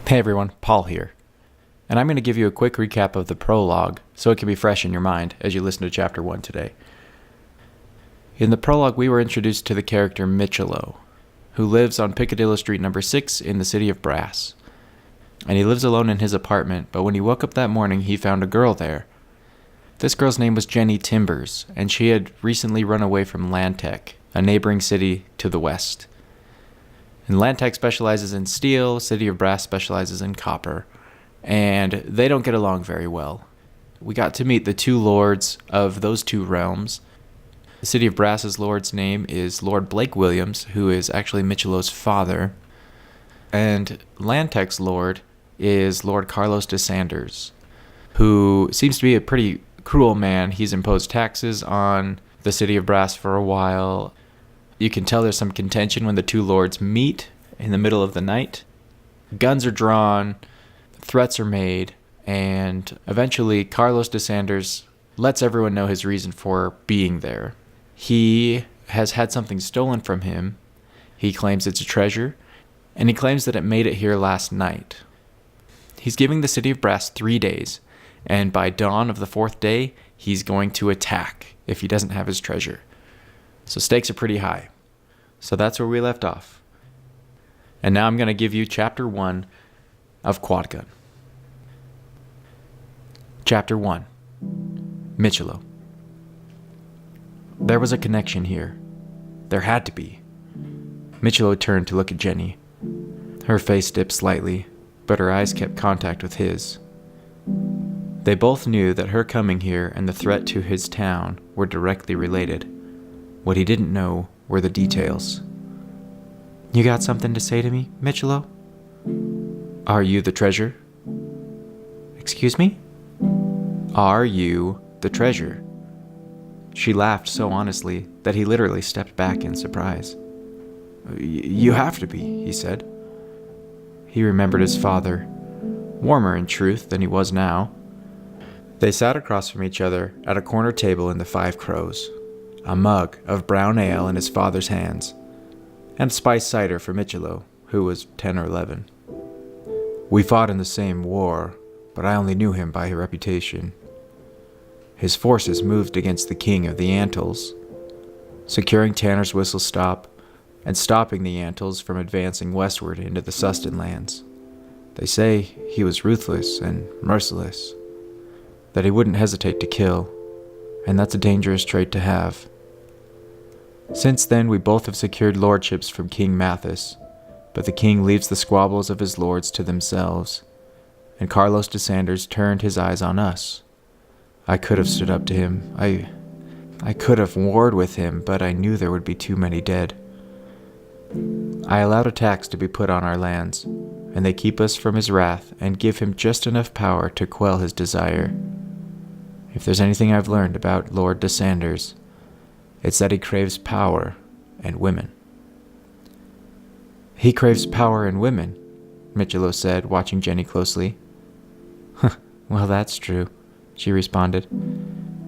Hey everyone, Paul here. And I'm going to give you a quick recap of the prologue so it can be fresh in your mind as you listen to Chapter 1 today. In the prologue, we were introduced to the character Mitchello, who lives on Piccadilly Street number 6 in the city of Brass. And he lives alone in his apartment, but when he woke up that morning, he found a girl there. This girl's name was Jenny Timbers, and she had recently run away from Lantec, a neighboring city to the west. And Lantec specializes in steel, City of Brass specializes in copper, and they don't get along very well. We got to meet the two lords of those two realms. The City of Brass's lord's name is Lord Blake Williams, who is actually Mitchello's father, and Lantec's lord is Lord Carlos de Sanders, who seems to be a pretty cruel man. He's imposed taxes on the City of Brass for a while. You can tell there's some contention when the two lords meet in the middle of the night. Guns are drawn, threats are made, and eventually Carlos de Sanders lets everyone know his reason for being there. He has had something stolen from him. He claims it's a treasure, and he claims that it made it here last night. He's giving the City of Brass 3 days, and by dawn of the 4th day, he's going to attack if he doesn't have his treasure. So stakes are pretty high. So that's where we left off. And now I'm going to give you Chapter 1 of Quadgun. Chapter 1. Mitchello. There was a connection here. There had to be. Mitchello turned to look at Jenny. Her face dipped slightly, but her eyes kept contact with his. They both knew that her coming here and the threat to his town were directly related. What he didn't know were the details. You got something to say to me, Mitchello? Are you the treasure? Excuse me? Are you the treasure? She laughed so honestly that he literally stepped back in surprise. You have to be, he said. He remembered his father, warmer in truth than he was now. They sat across from each other at a corner table in the Five Crows, a mug of brown ale in his father's hands, and spiced cider for Mitchello, who was 10 or 11. We fought in the same war, but I only knew him by reputation. His forces moved against the king of the Antles, securing Tanner's Whistle Stop and stopping the Antles from advancing westward into the Sustan lands. They say he was ruthless and merciless, that he wouldn't hesitate to kill, and that's a dangerous trait to have. Since then, we both have secured lordships from King Mathis, but the king leaves the squabbles of his lords to themselves, and Carlos de Sanders turned his eyes on us. I could have stood up to him. I could have warred with him, but I knew there would be too many dead. I allowed a tax to be put on our lands, and they keep us from his wrath and give him just enough power to quell his desire. If there's anything I've learned about Lord de Sanders, it's that he craves power and women. He craves power and women, Mitchello said, watching Jenny closely. Well, that's true, she responded.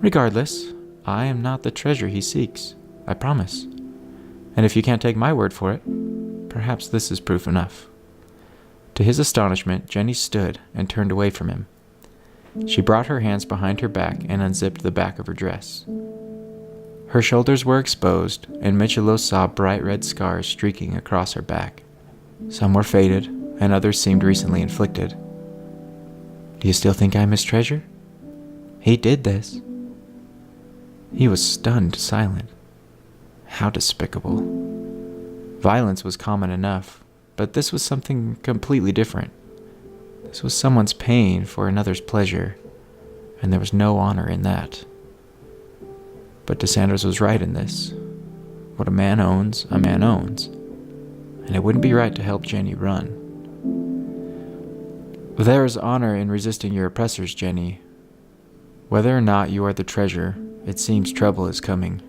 Regardless, I am not the treasure he seeks, I promise. And if you can't take my word for it, perhaps this is proof enough. To his astonishment, Jenny stood and turned away from him. She brought her hands behind her back and unzipped the back of her dress. Her shoulders were exposed, and Mitchello saw bright red scars streaking across her back. Some were faded, and others seemed recently inflicted. Do you still think I'm his treasure? He did this. He was stunned silent. How despicable. Violence was common enough, but this was something completely different. This was someone's pain for another's pleasure, and there was no honor in that. But de Sanders was right in this. What a man owns, and it wouldn't be right to help Jenny run. There is honor in resisting your oppressors, Jenny. Whether or not you are the treasure, it seems trouble is coming.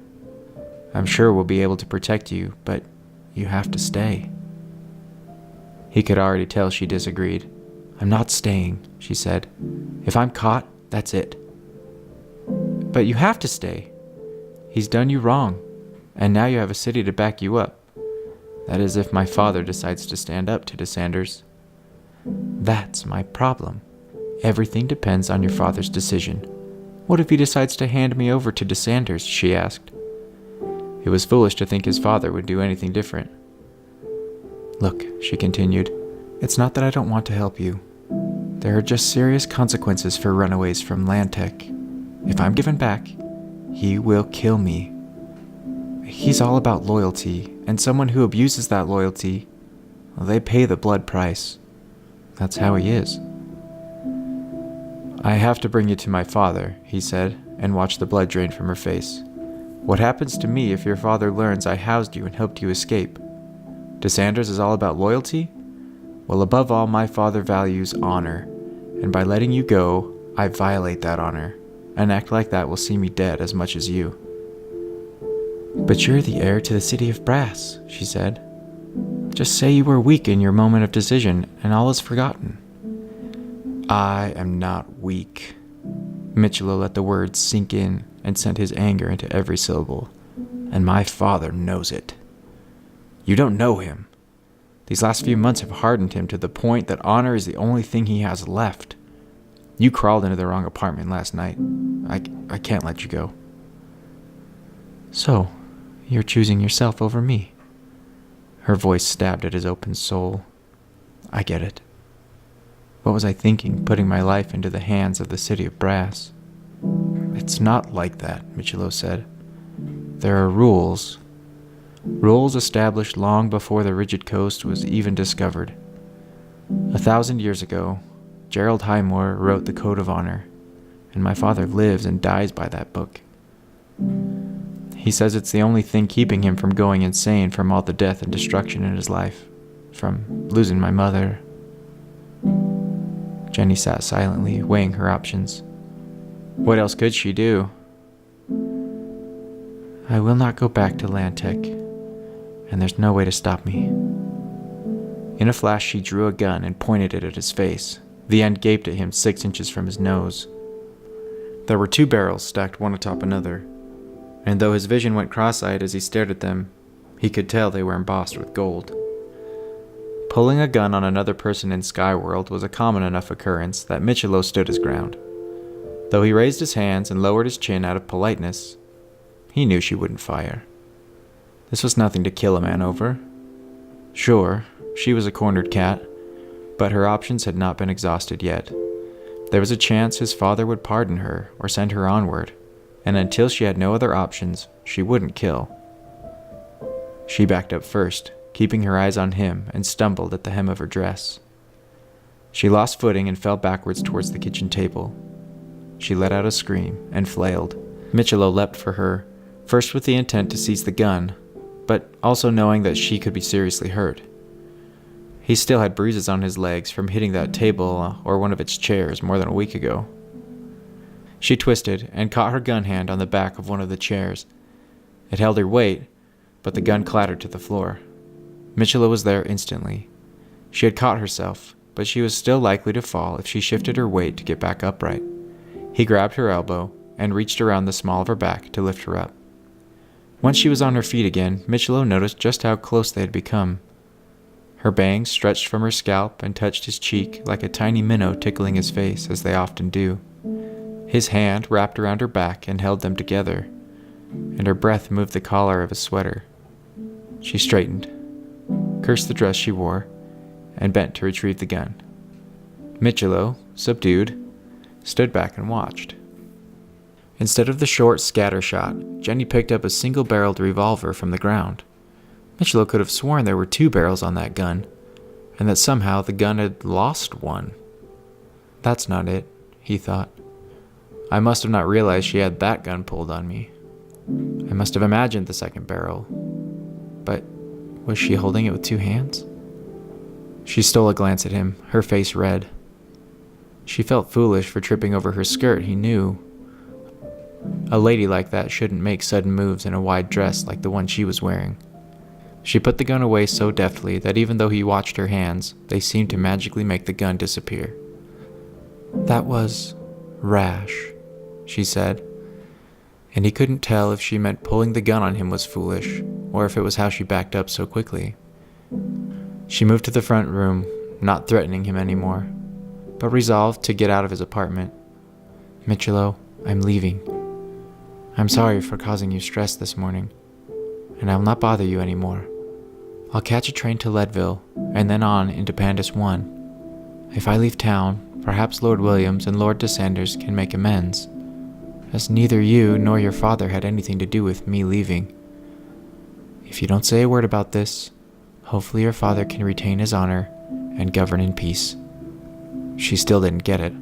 I'm sure we'll be able to protect you, but you have to stay. He could already tell she disagreed. I'm not staying, she said. If I'm caught, that's it. But you have to stay. He's done you wrong, and now you have a city to back you up. That is if my father decides to stand up to de Sanders. That's my problem. Everything depends on your father's decision. What if he decides to hand me over to DeSanders? She asked. It was foolish to think his father would do anything different. Look, she continued, it's not that I don't want to help you. There are just serious consequences for runaways from Landtech. If I'm given back, he will kill me. He's all about loyalty, and someone who abuses that loyalty, well, they pay the blood price. That's how he is. I have to bring you to my father, he said, and watched the blood drain from her face. What happens to me if your father learns I housed you and helped you escape? DeSanders is all about loyalty? Well, above all, my father values honor, and by letting you go, I violate that honor. An act like that will see me dead as much as you. But you're the heir to the city of brass, she said. Just say you were weak in your moment of decision, and all is forgotten. I am not weak. Mitchello let the words sink in and sent his anger into every syllable. And my father knows it. You don't know him. These last few months have hardened him to the point that honor is the only thing he has left. You crawled into the wrong apartment last night. I can't let you go. So, you're choosing yourself over me. Her voice stabbed at his open soul. I get it. What was I thinking, putting my life into the hands of the city of brass? It's not like that, Mitchello said. There are rules. Rules established long before the Rigid Coast was even discovered. 1,000 years ago, Gerald Highmore wrote the Code of Honor, and my father lives and dies by that book. He says it's the only thing keeping him from going insane from all the death and destruction in his life, from losing my mother. Jenny sat silently, weighing her options. What else could she do? I will not go back to Landtech, and there's no way to stop me. In a flash, she drew a gun and pointed it at his face. The end gaped at him 6 inches from his nose. There were 2 barrels stacked one atop another, and though his vision went cross-eyed as he stared at them, he could tell they were embossed with gold. Pulling a gun on another person in Skyworld was a common enough occurrence that Mitchello stood his ground. Though he raised his hands and lowered his chin out of politeness, he knew she wouldn't fire. This was nothing to kill a man over. Sure, she was a cornered cat, but her options had not been exhausted yet. There was a chance his father would pardon her or send her onward, and until she had no other options, she wouldn't kill. She backed up first, keeping her eyes on him, and stumbled at the hem of her dress. She lost footing and fell backwards towards the kitchen table. She let out a scream and flailed. Mitchello leapt for her, first with the intent to seize the gun, but also knowing that she could be seriously hurt. He still had bruises on his legs from hitting that table or one of its chairs more than a week ago. She twisted and caught her gun hand on the back of one of the chairs. It held her weight, but the gun clattered to the floor. Mitchello was there instantly. She had caught herself, but she was still likely to fall if she shifted her weight to get back upright. He grabbed her elbow and reached around the small of her back to lift her up. Once she was on her feet again, Mitchello noticed just how close they had become. Her bangs stretched from her scalp and touched his cheek like a tiny minnow tickling his face, as they often do. His hand wrapped around her back and held them together, and her breath moved the collar of his sweater. She straightened, cursed the dress she wore, and bent to retrieve the gun. Mitchello, subdued, stood back and watched. Instead of the short scatter shot, Jenny picked up a single-barreled revolver from the ground. Mitchello could have sworn there were 2 barrels on that gun, and that somehow the gun had lost one. That's not it, he thought. I must have not realized she had that gun pulled on me. I must have imagined the second barrel. But was she holding it with 2 hands? She stole a glance at him, her face red. She felt foolish for tripping over her skirt, he knew. A lady like that shouldn't make sudden moves in a wide dress like the one she was wearing. She put the gun away so deftly that even though he watched her hands, they seemed to magically make the gun disappear. That was rash, she said, and he couldn't tell if she meant pulling the gun on him was foolish, or if it was how she backed up so quickly. She moved to the front room, not threatening him anymore, but resolved to get out of his apartment. "Mitchello, I'm leaving. I'm sorry for causing you stress this morning, and I'll not bother you anymore. I'll catch a train to Leadville, and then on into Pandus 1. If I leave town, perhaps Lord Williams and Lord Descenders can make amends, as neither you nor your father had anything to do with me leaving. If you don't say a word about this, hopefully your father can retain his honor and govern in peace." She still didn't get it.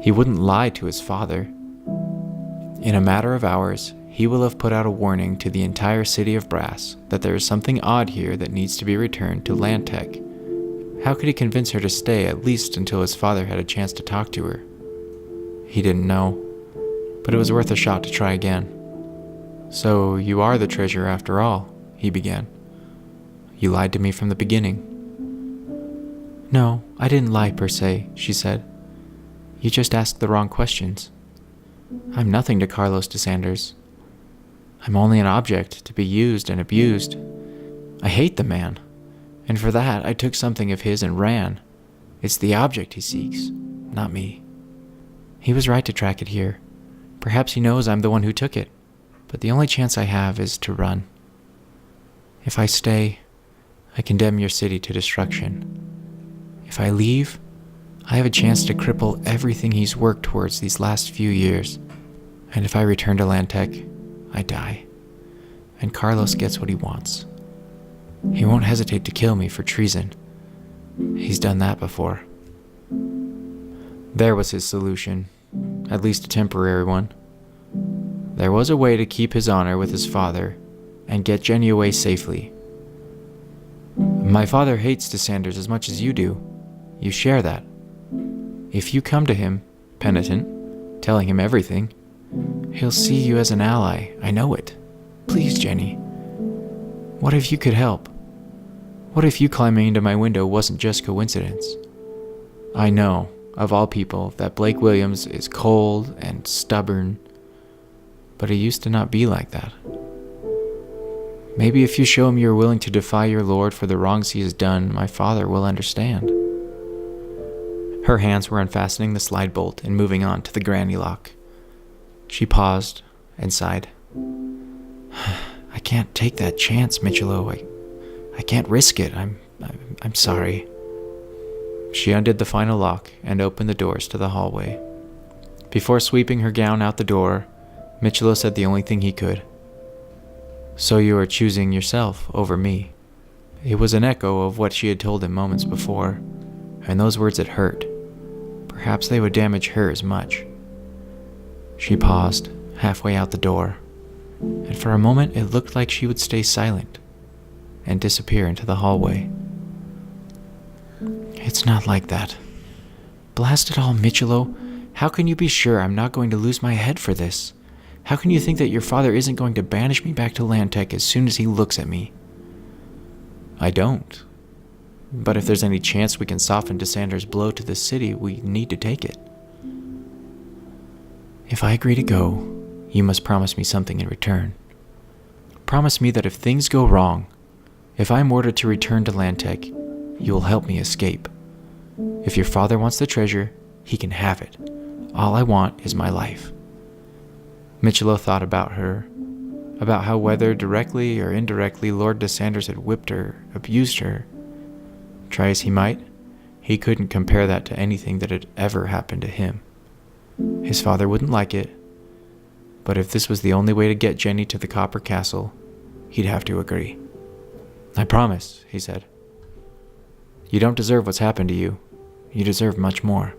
He wouldn't lie to his father. In a matter of hours, he will have put out a warning to the entire city of Brass that there is something odd here that needs to be returned to Lantec. How could he convince her to stay at least until his father had a chance to talk to her? He didn't know, but it was worth a shot to try again. "So you are the treasurer after all," he began. "You lied to me from the beginning." "No, I didn't lie per se," she said. "You just asked the wrong questions. I'm nothing to Carlos Descenders. I'm only an object to be used and abused. I hate the man, and for that I took something of his and ran. It's the object he seeks, not me. He was right to track it here. Perhaps he knows I'm the one who took it, but the only chance I have is to run. If I stay, I condemn your city to destruction. If I leave, I have a chance to cripple everything he's worked towards these last few years. And if I return to Lantec, I die. And Carlos gets what he wants. He won't hesitate to kill me for treason. He's done that before." There was his solution, at least a temporary one. There was a way to keep his honor with his father and get Jenny away safely. "My father hates Descenders as much as you do. You share that. If you come to him, penitent, telling him everything, he'll see you as an ally. I know it. Please, Jenny. What if you could help? What if you climbing into my window wasn't just coincidence? I know, of all people, that Blake Williams is cold and stubborn, but he used to not be like that. Maybe if you show him you're willing to defy your lord for the wrongs he has done, my father will understand." Her hands were unfastening the slide bolt and moving on to the granny lock. She paused and sighed. "I can't take that chance, Mitchello. I can't risk it. I'm sorry." She undid the final lock and opened the doors to the hallway. Before sweeping her gown out the door, Mitchello said the only thing he could. "So you are choosing yourself over me." It was an echo of what she had told him moments before, and those words had hurt. Perhaps they would damage her as much. She paused, halfway out the door, and for a moment it looked like she would stay silent and disappear into the hallway. "It's not like that. Blast it all, Mitchello. How can you be sure I'm not going to lose my head for this? How can you think that your father isn't going to banish me back to Lantec as soon as he looks at me?" "I don't. But if there's any chance we can soften Descenders' blow to the city, we need to take it." "If I agree to go, you must promise me something in return. Promise me that if things go wrong, if I'm ordered to return to Lantec, you will help me escape. If your father wants the treasure, he can have it. All I want is my life." Mitchello thought about her, about how whether directly or indirectly Lord Descenders had whipped her, abused her. Try as he might, he couldn't compare that to anything that had ever happened to him. His father wouldn't like it, but if this was the only way to get Jenny to the Copper Castle, he'd have to agree. "I promise," he said. "You don't deserve what's happened to you. You deserve much more."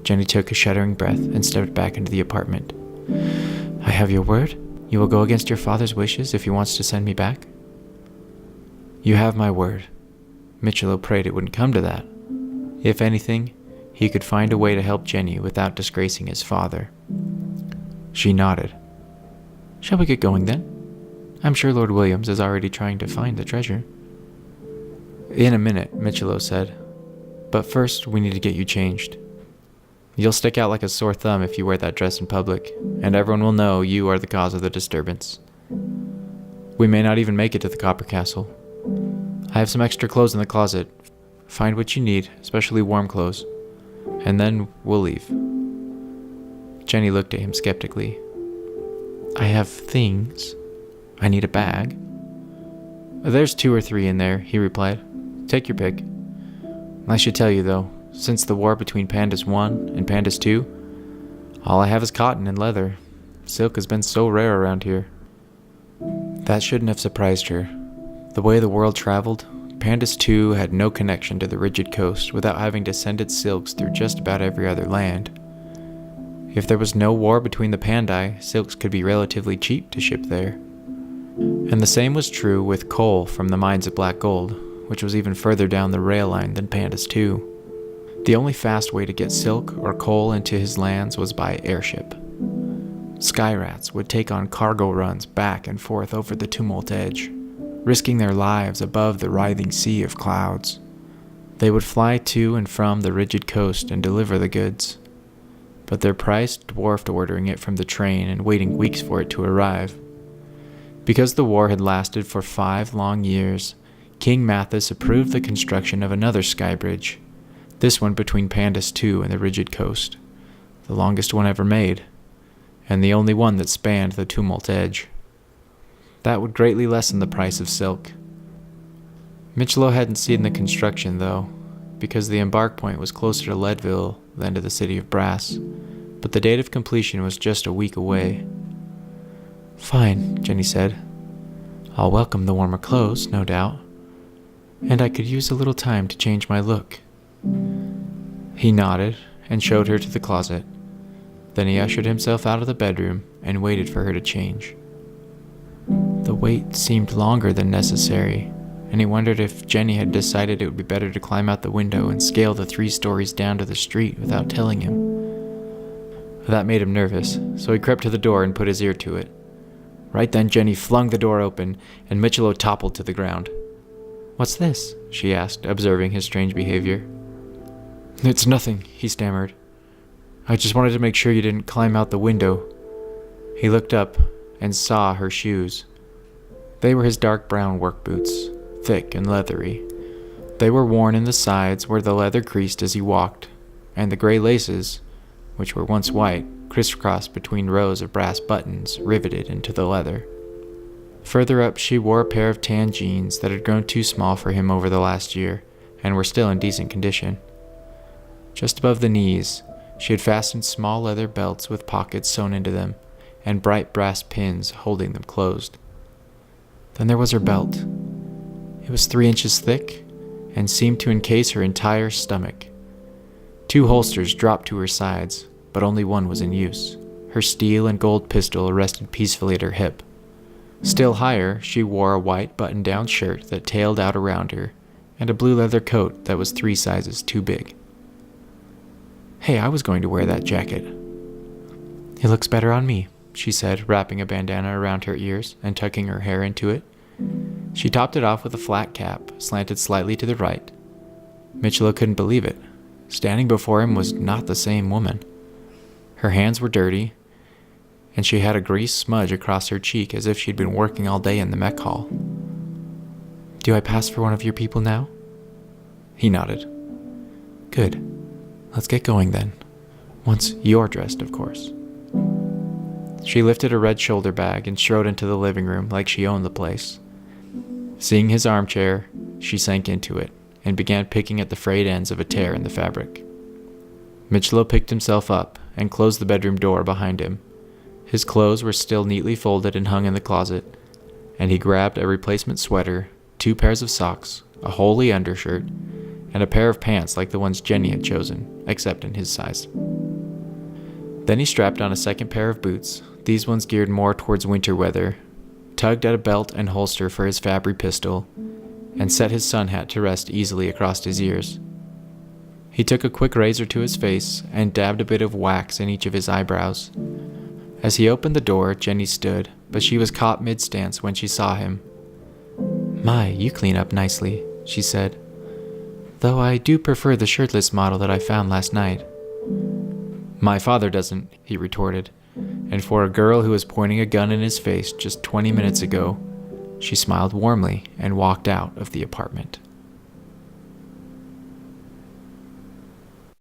Jenny took a shuddering breath and stepped back into the apartment. "I have your word? You will go against your father's wishes if he wants to send me back?" "You have my word." Mitchello prayed it wouldn't come to that. If anything, he could find a way to help Jenny without disgracing his father. She nodded. "Shall we get going then? I'm sure Lord Williams is already trying to find the treasure." "In a minute," Mitchello said. "But first, we need to get you changed. You'll stick out like a sore thumb if you wear that dress in public, and everyone will know you are the cause of the disturbance. We may not even make it to the Copper Castle. I have some extra clothes in the closet, find what you need, especially warm clothes, and then we'll leave. Jenny looked at him skeptically. I have things. I need a bag. There's 2 or 3 in there, he replied. Take your pick. I should tell you though, since the war between Pandas 1 and Pandas 2, all I have is cotton and leather. Silk has been so rare around here. That shouldn't have surprised her. The way the world traveled, Pandas 2 had no connection to the rigid coast without having to send its silks through just about every other land. If there was no war between the Pandai, silks could be relatively cheap to ship there. And the same was true with coal from the mines of black gold, which was even further down the rail line than Pandas 2. The only fast way to get silk or coal into his lands was by airship. Skyrats would take on cargo runs back and forth over the tumult edge, risking their lives above the writhing sea of clouds. They would fly to and from the rigid coast and deliver the goods, but their price dwarfed ordering it from the train and waiting weeks for it to arrive. Because the war had lasted for 5 long years, King Mathis approved the construction of another sky bridge, this one between Pandas 2 and the rigid coast, the longest one ever made, and the only one that spanned the tumult edge. That would greatly lessen the price of silk. Mitchello hadn't seen the construction, though, because the embark point was closer to Leadville than to the city of Brass, but the date of completion was just a week away. Fine, Jenny said. I'll welcome the warmer clothes, no doubt. And I could use a little time to change my look. He nodded and showed her to the closet. Then he ushered himself out of the bedroom and waited for her to change. The wait seemed longer than necessary, and he wondered if Jenny had decided it would be better to climb out the window and scale the 3 stories down to the street without telling him. That made him nervous, so he crept to the door and put his ear to it. Right then Jenny flung the door open, and Mitchello toppled to the ground. What's this? She asked, observing his strange behavior. It's nothing, he stammered. I just wanted to make sure you didn't climb out the window. He looked up and saw her shoes. They were his dark brown work boots, thick and leathery. They were worn in the sides where the leather creased as he walked, and the gray laces, which were once white, crisscrossed between rows of brass buttons riveted into the leather. Further up, she wore a pair of tan jeans that had grown too small for him over the last year and were still in decent condition. Just above the knees, she had fastened small leather belts with pockets sewn into them and bright brass pins holding them closed. Then there was her belt. It was 3 inches thick and seemed to encase her entire stomach. 2 holsters dropped to her sides, but only one was in use. Her steel and gold pistol rested peacefully at her hip. Still higher, she wore a white button-down shirt that tailed out around her, and a blue leather coat that was 3 sizes too big. Hey, I was going to wear that jacket. It looks better on me, she said, wrapping a bandana around her ears and tucking her hair into it. She topped it off with a flat cap, slanted slightly to the right. Mitchello couldn't believe it. Standing before him was not the same woman. Her hands were dirty, and she had a grease smudge across her cheek as if she'd been working all day in the mech hall. Do I pass for one of your people now? He nodded. Good. Let's get going then. Once you're dressed, of course. She lifted a red shoulder bag and strode into the living room like she owned the place. Seeing his armchair, she sank into it and began picking at the frayed ends of a tear in the fabric. Mitchello picked himself up and closed the bedroom door behind him. His clothes were still neatly folded and hung in the closet, and he grabbed a replacement sweater, 2 pairs of socks, a holey undershirt, and a pair of pants like the ones Jenny had chosen, except in his size. Then he strapped on a second pair of boots, these ones geared more towards winter weather, tugged at a belt and holster for his Fabry pistol, and set his sun hat to rest easily across his ears. He took a quick razor to his face and dabbed a bit of wax in each of his eyebrows. As he opened the door, Jenny stood, but she was caught mid-stance when she saw him. My, you clean up nicely, she said. Though I do prefer the shirtless model that I found last night. My father doesn't, he retorted, and for a girl who was pointing a gun in his face just 20 minutes ago, she smiled warmly and walked out of the apartment.